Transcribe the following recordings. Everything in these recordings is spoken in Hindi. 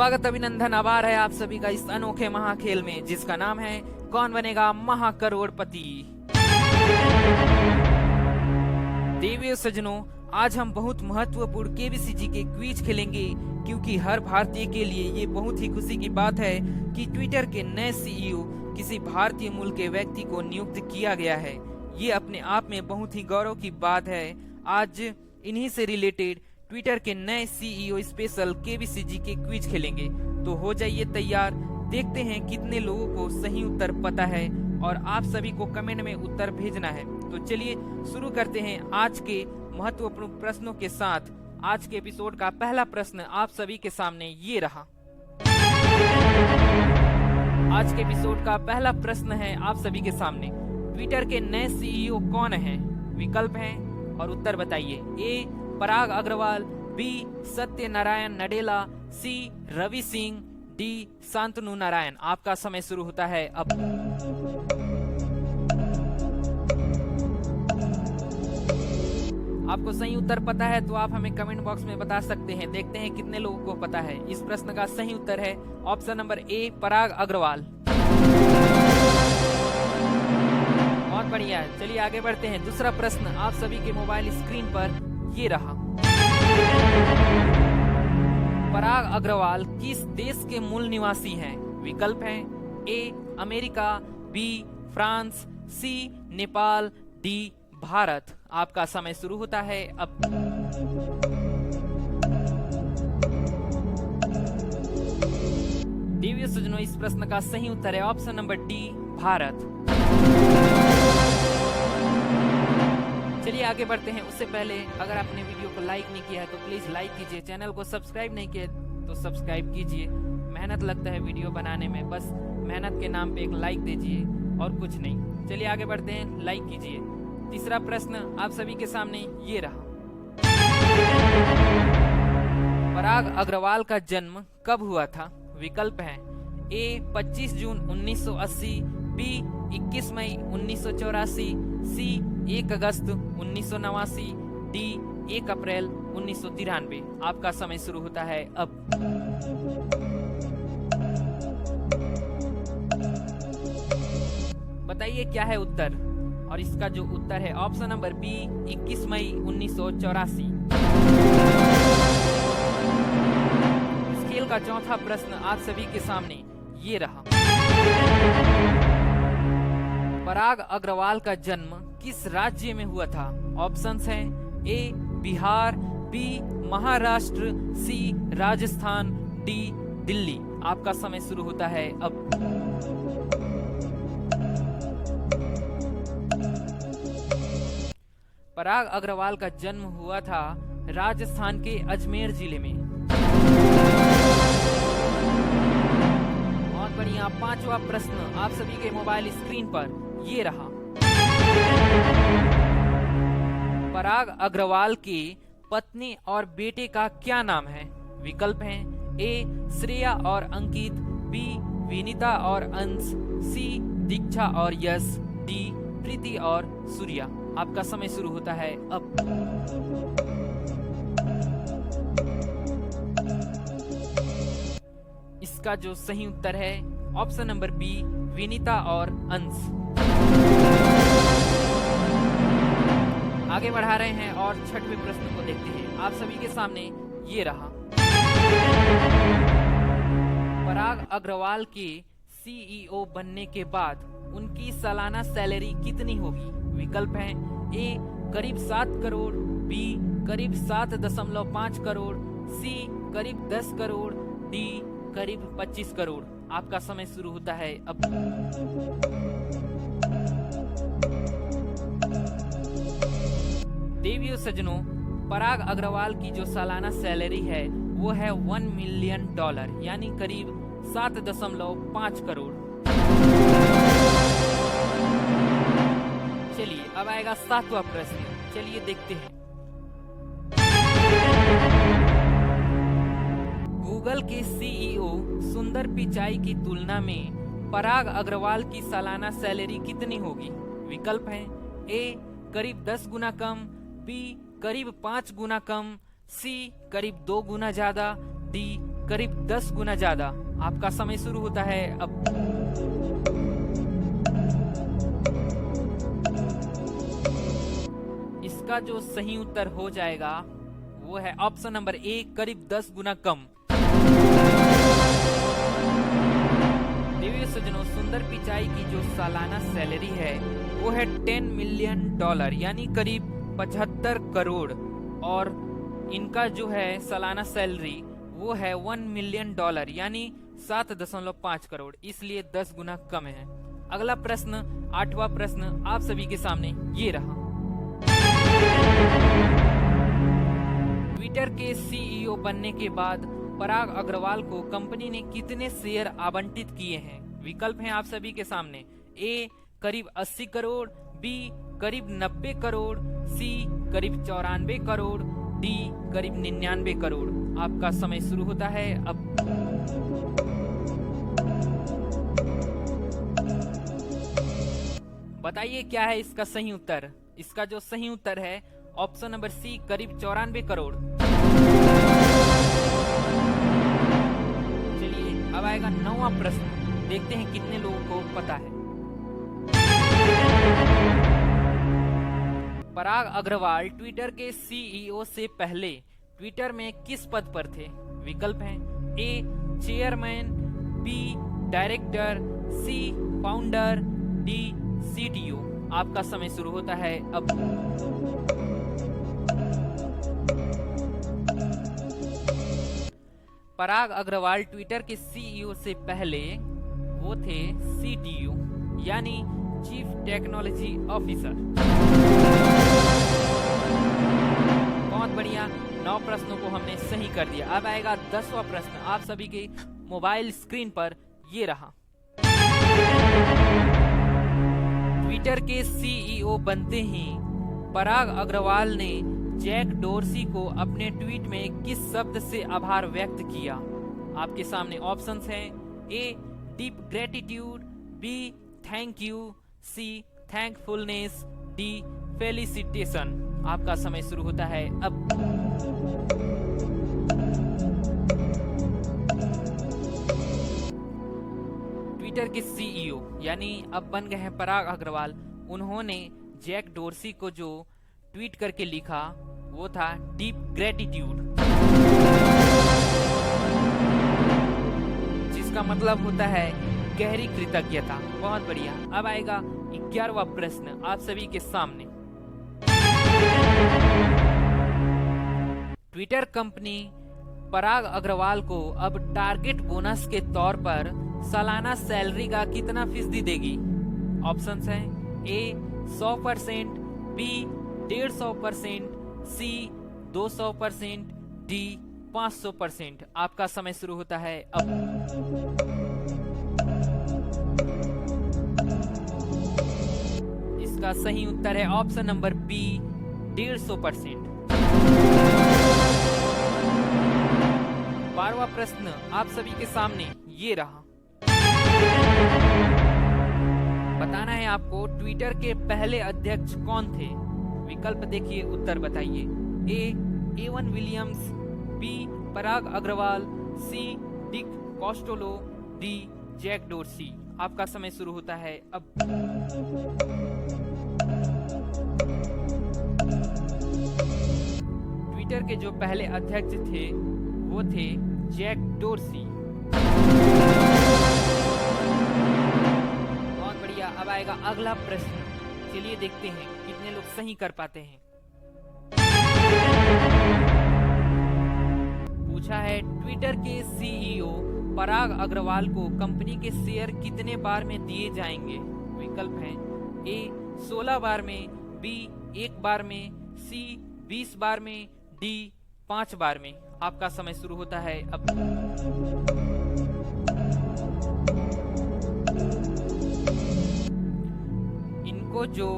स्वागत अभिनंदन आभार है आप सभी का इस अनोखे महाखेल में जिसका नाम है कौन बनेगा महाकरोड़पति। देवियों सज्जनों, आज हम बहुत महत्वपूर्ण केबीसी के क्विज खेलेंगे क्योंकि हर भारतीय के लिए ये बहुत ही खुशी की बात है कि ट्विटर के नए सीईओ किसी भारतीय मूल के व्यक्ति को नियुक्त किया गया है। ये अपने आप में बहुत ही गौरव की बात है। आज इन्हीं से रिलेटेड ट्विटर के नए सीईओ स्पेशल केबीसी के क्विज खेलेंगे, तो हो जाइए तैयार। देखते हैं कितने लोगों को सही उत्तर पता है और आप सभी को कमेंट में उत्तर भेजना है। तो चलिए शुरू करते हैं आज के महत्वपूर्ण प्रश्नों के साथ। आज के एपिसोड का पहला प्रश्न आप सभी के सामने ये रहा। आज के एपिसोड का पहला प्रश्न है आप सभी के सामने, ट्विटर के नए सीईओ कौन हैं? विकल्प हैं और उत्तर बताइए। ए पराग अग्रवाल, बी सत्यनारायण नडेला, सी रवि सिंह, डी शांतनु नारायण। आपका समय शुरू होता है अब। आपको सही उत्तर पता है तो आप हमें कमेंट बॉक्स में बता सकते हैं। देखते हैं कितने लोगों को पता है। इस प्रश्न का सही उत्तर है ऑप्शन नंबर ए पराग अग्रवाल। बहुत बढ़िया, चलिए आगे बढ़ते हैं। दूसरा प्रश्न आप सभी के मोबाइल स्क्रीन पर ये रहा। पराग अग्रवाल किस देश के मूल निवासी हैं? विकल्प हैं A America, B France, C Nepal, D Bharat. आपका समय शुरू होता है अब। देवियों सज्जनों, इस प्रश्न का सही उत्तर है ऑप्शन नंबर डी भारत। चलिए आगे बढ़ते हैं। उससे पहले अगर आपने वीडियो को लाइक नहीं किया है तो प्लीज लाइक कीजिए। चैनल को सब्सक्राइब नहीं किया तो सब्सक्राइब कीजिए। मेहनत लगता है वीडियो बनाने में, बस मेहनत के नाम पे एक लाइक दीजिए और कुछ नहीं। चलिए आगे बढ़ते हैं, लाइक कीजिए। तीसरा प्रश्न आप सभी के सामने ये रहा। पराग अग्रवाल का जन्म कब हुआ था? विकल्प हैं ए 25 जून 1980, बी 21 मई 1984, सी 1 अगस्त 1989, डी 1 अप्रैल 1993। आपका समय शुरू होता है अब। बताइए क्या है उत्तर, और इसका जो उत्तर है ऑप्शन नंबर बी 21 मई 1984। इस खेल का चौथा प्रश्न आप सभी के सामने ये रहा। पराग अग्रवाल का जन्म किस राज्य में हुआ था? ऑप्शंस हैं ए बिहार, बी महाराष्ट्र, सी राजस्थान, डी दिल्ली। आपका समय शुरू होता है अब। पराग अग्रवाल का जन्म हुआ था राजस्थान के अजमेर जिले में। बहुत बढ़िया। पांचवा प्रश्न आप सभी के मोबाइल स्क्रीन पर ये रहा। पराग अग्रवाल की पत्नी और बेटे का क्या नाम है? विकल्प हैं ए श्रेया और अंकित, बी विनीता और अंश, सी दीक्षा और यश, डी प्रीति और सूर्या। आपका समय शुरू होता है अब। इसका जो सही उत्तर है ऑप्शन नंबर बी विनीता और अंश। आगे बढ़ा रहे हैं और छठवें प्रश्न को देखते हैं। आप सभी के सामने ये रहा। पराग अग्रवाल के सीईओ बनने के बाद उनकी सालाना सैलरी कितनी होगी? विकल्प हैं ए करीब 7 करोड़, बी करीब 7.5 करोड़, सी करीब 10 करोड़, डी करीब 25 करोड़। आपका समय शुरू होता है अब। देवियों सज्जनों, पराग अग्रवाल की जो सालाना सैलरी है वो है $1 मिलियन, यानी करीब 7.5 करोड़। चलिए अब आएगा 7वां प्रश्न। चलिए देखते हैं। गूगल के सीईओ सुंदर पिचाई की तुलना में पराग अग्रवाल की सालाना सैलरी कितनी होगी? विकल्प हैं ए करीब 10 गुना कम, बी करीब 5 गुना कम, सी करीब 2 गुना ज्यादा, डी करीब 10 गुना ज्यादा। आपका समय शुरू होता है अब। इसका जो सही उत्तर हो जाएगा वो है ऑप्शन नंबर ए, करीब 10 गुना कम। देवी सज्जनों, सुंदर पिचाई की जो सालाना सैलरी है वो है $10 मिलियन यानी करीब 75 करोड़, और इनका जो है सालाना सैलरी वो है $1 मिलियन यानी 7.5 करोड़, इसलिए 10 गुना कम है। अगला प्रश्न, 8वां प्रश्न आप सभी के सामने ये रहा। ट्विटर के सीईओ बनने के बाद पराग अग्रवाल को कंपनी ने कितने शेयर आवंटित किए हैं? विकल्प हैं आप सभी के सामने। ए करीब 80 करोड़, बी करीब 90 करोड़, सी करीब 94 करोड़, डी करीब 99 करोड़। आपका समय शुरू होता है अब। बताइए क्या है इसका सही उत्तर? इसका जो सही उत्तर है ऑप्शन नंबर सी, करीब 94 करोड़। चलिए अब आएगा 9वां प्रश्न, देखते हैं कितने लोगों को पता है। पराग अग्रवाल ट्विटर के सीईओ से पहले ट्विटर में किस पद पर थे? विकल्प हैं ए chairman, be director, C founder, D CTO. आपका समय शुरू होता है अब। पराग अग्रवाल ट्विटर के सीईओ से पहले वो थे सीटीओ यानी चीफ टेक्नोलॉजी ऑफिसर। बहुत बढ़िया, 9 प्रश्नों को हमने सही कर दिया। अब आएगा 10वां प्रश्न आप सभी के मोबाइल स्क्रीन पर ये रहा। ट्विटर के सीईओ बनते ही पराग अग्रवाल ने जैक डोर्सी को अपने ट्वीट में किस शब्द से आभार व्यक्त किया? आपके सामने ऑप्शंस हैं। A deep gratitude, B thank you, C thankfulness, D felicitation. आपका समय शुरू होता है अब। ट्विटर के सीईओ यानी अब बन गए हैं पराग अग्रवाल, उन्होंने जैक डोर्सी को जो ट्वीट करके लिखा वो था डीप ग्रेटिट्यूड, जिसका मतलब होता है गहरी कृतज्ञता। बहुत बढ़िया। अब आएगा 11वां प्रश्न आप सभी के सामने। ट्विटर कंपनी पराग अग्रवाल को अब टारगेट बोनस के तौर पर सालाना सैलरी का कितना फीसदी देगी? ऑप्शंस हैं। ए 100%, बी 150%, सी 200%, डी 500%। आपका समय शुरू होता है अब। इसका सही उत्तर है ऑप्शन नंबर बी 150%। 12वां प्रश्न आप सभी के सामने ये रहा। बताना है आपको ट्विटर के पहले अध्यक्ष कौन थे? विकल्प देखिए, उत्तर बताइए। ए एवन विलियम्स, बी पराग अग्रवाल, सी डिक कॉस्टोलो, डी जैक डोर्सी। आपका समय शुरू होता है अब। ट्विटर के जो पहले अध्यक्ष थे वो थे जैक डोर्सी। बहुत बढ़िया। अब आएगा अगला प्रश्न, चलिए देखते हैं कितने लोग सही कर पाते हैं। पूछा है ट्विटर के सीईओ पराग अग्रवाल को कंपनी के शेयर कितने बार में दिए जाएंगे? विकल्प हैं। ए 16 बार में, बी 1 बार में, सी 20 बार में, डी 5 बार में। आपका समय शुरू होता है अब। इनको जो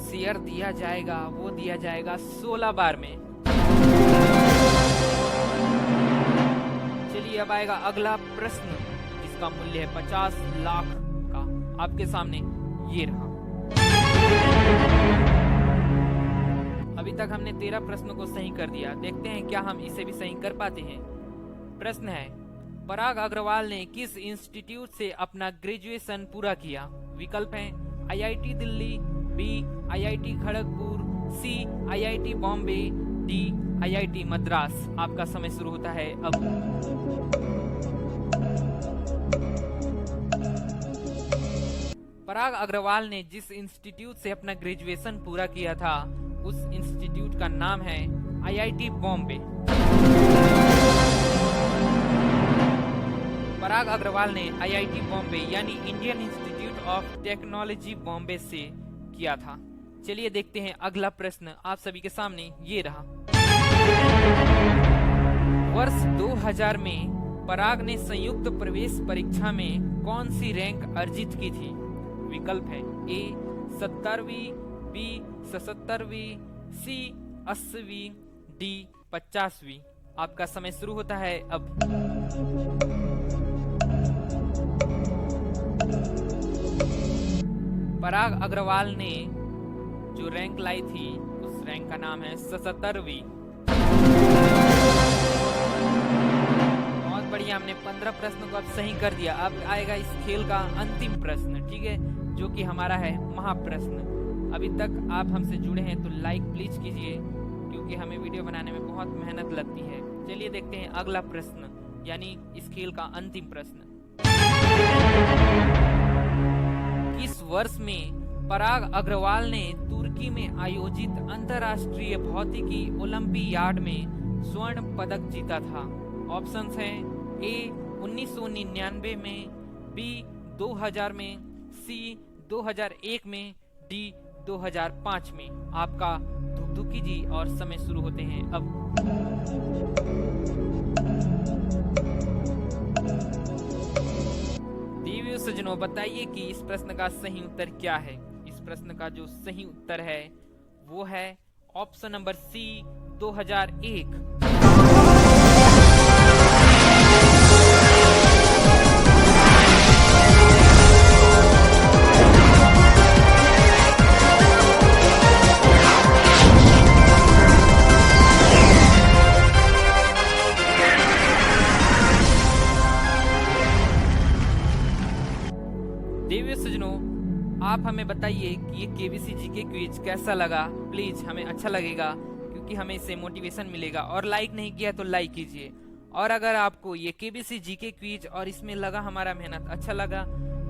शेयर दिया जाएगा वो दिया जाएगा 16 बार में। चलिए अब आएगा अगला प्रश्न जिसका मूल्य है 50 लाख का। आपके सामने ये रहा। अभी तक हमने 13 प्रश्नों को सही कर दिया। देखते हैं क्या हम इसे भी सही कर पाते हैं। प्रश्न है पराग अग्रवाल ने किस इंस्टीट्यूट से अपना ग्रेजुएशन पूरा किया? विकल्प हैं IIT Delhi, B IIT Kharagpur, C IIT Bombay, D IIT Madras. आपका समय शुरू होता है अब। पराग अग्रवाल ने जिस इंस्टीट्यूट से अपना ग्रेजुएशन पूरा किया था उस इंस्टीट्यूट का नाम है आईआईटी बॉम्बे। पराग अग्रवाल ने आईआईटी बॉम्बे यानी Indian institute of technology Bombay से किया था। चलिए देखते हैं अगला प्रश्न आप सभी के सामने ये रहा। वर्ष 2000 में पराग ने संयुक्त प्रवेश परीक्षा में कौन सी रैंक अर्जित की थी? विकल्प है ए 70वीं, बी 77वीं, सी 80वीं, डी 50वीं। आपका समय शुरू होता है अब। पराग अग्रवाल ने जो रैंक लाई थी उस रैंक का नाम है 77वीं। बहुत बढ़िया, हमने 15 प्रश्नों को अब सही कर दिया। अब आएगा इस खेल का अंतिम प्रश्न, ठीक है, जो कि हमारा है महाप्रश्न। अभी तक आप हमसे जुड़े हैं तो लाइक प्लीज कीजिए, क्योंकि हमें वीडियो बनाने में बहुत मेहनत लगती है। चलिए देखते हैं अगला प्रश्न, यानी इस खेल का अंतिम प्रश्न। किस वर्ष में पराग अग्रवाल ने तुर्की में आयोजित अंतर्राष्ट्रीय भौतिकी ओलंपियाड में स्वर्ण पदक जीता था? ऑप्शंस हैं ए 1999 में, बी 2000 में, सी 2001 में, डी 2005 में। आपका धुक कीजिए और समय शुरू होते हैं अब। देवियों सज्जनों, बताइए कि इस प्रश्न का सही उत्तर क्या है? इस प्रश्न का जो सही उत्तर है वो है ऑप्शन नंबर सी 2001। देवियों सज्जनों, आप हमें बताइए कि ये केबीसी जीके क्विज कैसा लगा। प्लीज हमें अच्छा लगेगा, क्योंकि हमें इससे मोटिवेशन मिलेगा। और लाइक नहीं किया तो लाइक कीजिए। और अगर आपको ये केबीसी जीके क्विज और इसमें लगा हमारा मेहनत अच्छा लगा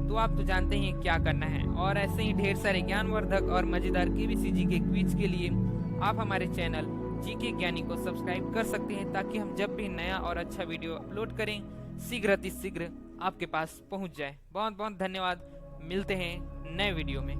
तो आप तो जानते ही क्या करना है। और ऐसे ही ढेर सारे ज्ञानवर्धक और मजेदार केबीसी जीके क्विज के लिए आप हमारे चैनल जीके ज्ञानी को सब्सक्राइब कर सकते हैं, ताकि हम जब भी नया और अच्छा वीडियो अपलोड करें शीघ्र अतिशीघ्र आपके पास पहुंच जाए। बहुत बहुत धन्यवाद। मिलते हैं नए वीडियो में।